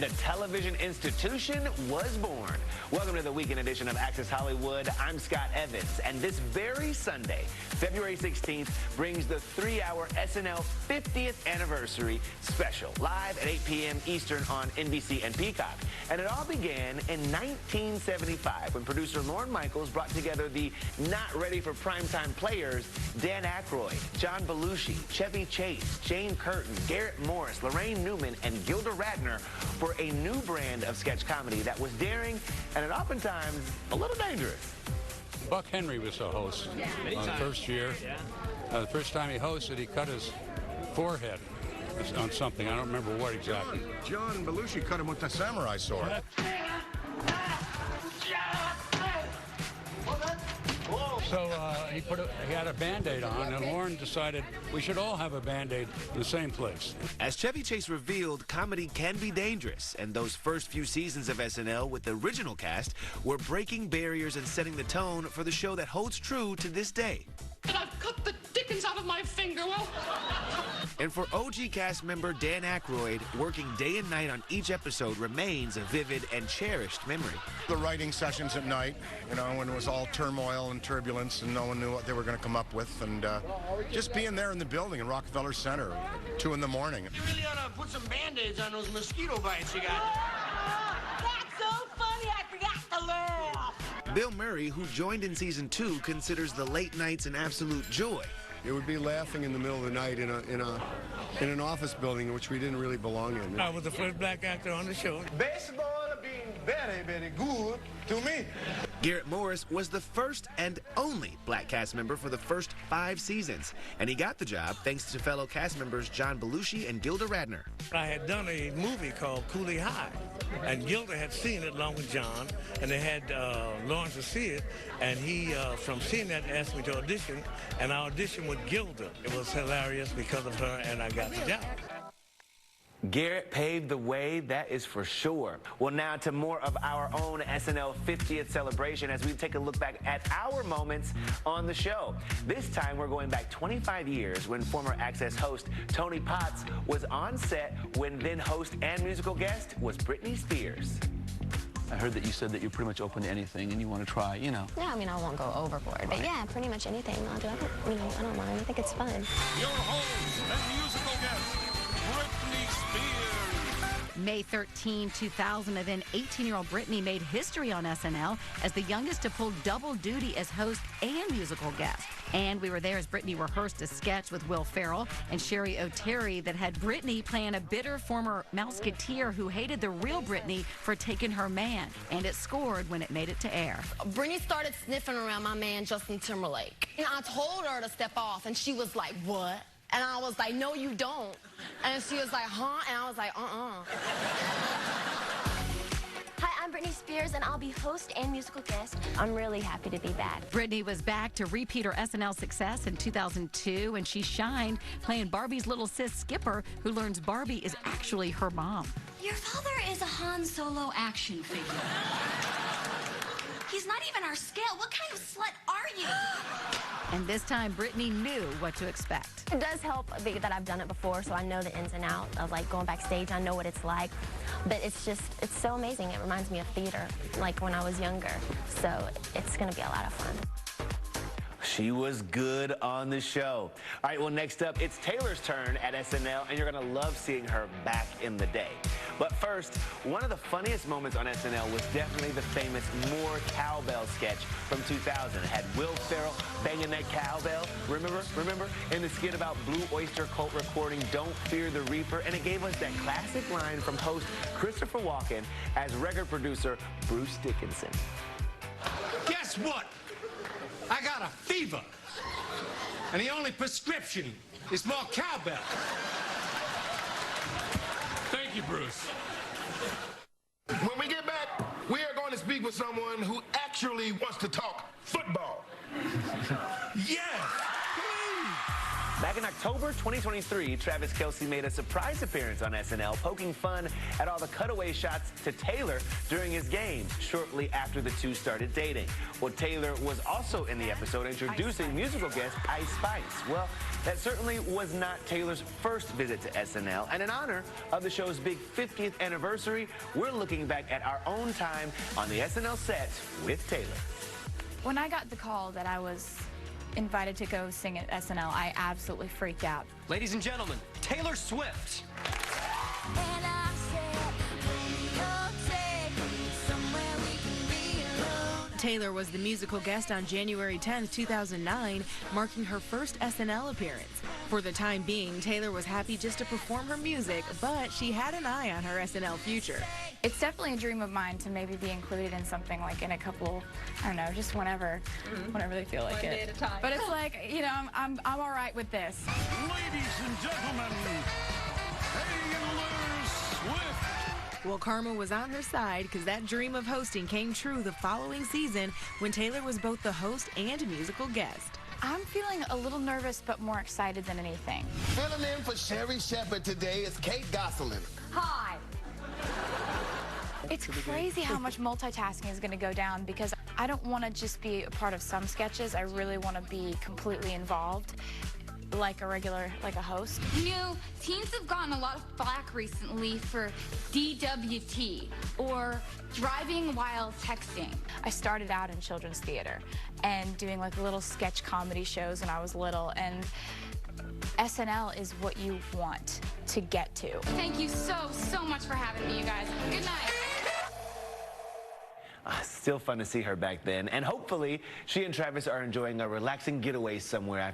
and a television institution was born. Welcome to the weekend edition of Access Hollywood. I'm Scott Evans, and this very Sunday, February 16th, brings the 3-hour SNL 50th anniversary special, live at 8 p.m. Eastern on NBC and Peacock. And it all began in 1975 when producer Lorne Michaels brought together the not ready for primetime players Dan Aykroyd, John Belushi, Chevy Chase, Jane Curtin, Garrett Morris, Lorraine Newman, and Gilda Radner for a new brand of sketch comedy that was daring and oftentimes a little dangerous. Buck Henry was the host on the first year. The first time he hosted, he cut his forehead on something. I don't remember what exactly. John Belushi cut him with the samurai sword. So he had a Band-Aid on, and Lorne decided we should all have a Band-Aid in the same place. As Chevy Chase revealed, comedy can be dangerous, and those first few seasons of SNL with the original cast were breaking barriers and setting the tone for the show that holds true to this day. And I've cut the dickens out of my finger, well... And for OG cast member Dan Aykroyd, working day and night on each episode remains a vivid and cherished memory. The writing sessions at night, you know, when it was all turmoil and turbulence and no one knew what they were going to come up with, and just being there in the building in Rockefeller Center, 2 in the morning. You really ought to put some Band-Aids on those mosquito bites you got. That's so funny, I forgot to laugh. Bill Murray, who joined in season 2, considers the late nights an absolute joy. It would be laughing in the middle of the night in an office building which we didn't really belong in. I was the first black actor on the show. Baseball being very, very good to me. Garrett Morris was the first and only black cast member for the first 5 seasons, and he got the job thanks to fellow cast members John Belushi and Gilda Radner. I had done a movie called Cooley High, and Gilda had seen it along with John, and they had Lawrence to see it, and he, from seeing that, asked me to audition, and I auditioned with Gilda. It was hilarious because of her, and I got the job. Garrett paved the way, that is for sure. Well, now to more of our own SNL 50th celebration as we take a look back at our moments on the show. This time, we're going back 25 years when former Access host Tony Potts was on set when then host and musical guest was Britney Spears. I heard that you said that you're pretty much open to anything and you want to try, you know. Yeah, I mean, I won't go overboard, but yeah, pretty much anything I'll do. I don't mind. I think it's fun. Your host and musical guest, Britney Spears. May 13, 2000, and then 18-year-old Britney made history on SNL as the youngest to pull double duty as host and musical guest. And we were there as Britney rehearsed a sketch with Will Ferrell and Sherry O'Terry that had Britney playing a bitter former Mouseketeer who hated the real Britney for taking her man. And it scored when it made it to air. Britney started sniffing around my man, Justin Timberlake. And I told her to step off, and she was like, what? And I was like, no, you don't. And she was like, huh? And I was like, Hi, I'm Britney Spears, and I'll be host and musical guest. I'm really happy to be back. Britney was back to repeat her SNL success in 2002, and she shined playing Barbie's little sis Skipper, who learns Barbie is actually her mom. Your father is a Han Solo action figure. He's not even our scale. What kind of slut are you? And this time, Britney knew what to expect. It does help that I've done it before, so I know the ins and outs of like going backstage. I know what it's like, but it's so amazing. It reminds me of theater, like when I was younger. So it's gonna be a lot of fun. She was good on the show. All right, well, next up, it's Taylor's turn at SNL, and you're going to love seeing her back in the day. But first, one of the funniest moments on SNL was definitely the famous More Cowbell sketch from 2000. It had Will Ferrell banging that cowbell, remember? In the skit about Blue Oyster Cult recording Don't Fear the Reaper, and it gave us that classic line from host Christopher Walken as record producer Bruce Dickinson. Guess what? I got a fever. And the only prescription is more cowbell. Thank you, Bruce. When we get back, we are going to speak with someone who actually wants to talk football. Yes, please. Back in October 2023, Travis Kelce made a surprise appearance on SNL, poking fun at all the cutaway shots to Taylor during his games shortly after the two started dating. Well, Taylor was also in the episode introducing musical guest Ice Spice. Well, that certainly was not Taylor's first visit to SNL. And in honor of the show's big 50th anniversary, we're looking back at our own time on the SNL set with Taylor. When I got the call that I was invited to go sing at SNL, I absolutely freaked out. Ladies and gentlemen, Taylor Swift. Taylor was the musical guest on January 10, 2009, marking her first SNL appearance. For the time being, Taylor was happy just to perform her music, but she had an eye on her SNL future. It's definitely a dream of mine to maybe be included in something like in a couple, I don't know, just whenever they feel like it. One day at a time. But it's like, you know, I'm all right with this. Ladies and gentlemen, Taylor Swift. Well, karma was on her side because that dream of hosting came true the following season when Taylor was both the host and musical guest. I'm feeling a little nervous but more excited than anything. Filling in for Sherry Shepherd today is Kate Gosselin. Hi. It's crazy how much multitasking is going to go down because I don't want to just be a part of some sketches. I really want to be completely involved. Like a host. You know, teens have gotten a lot of flack recently for DWT, or driving while texting. I started out in children's theater and doing like little sketch comedy shows when I was little, and SNL is what you want to get to. Thank you so much for having me, you guys. Good night. Still fun to see her back then, and hopefully she and Travis are enjoying a relaxing getaway somewhere after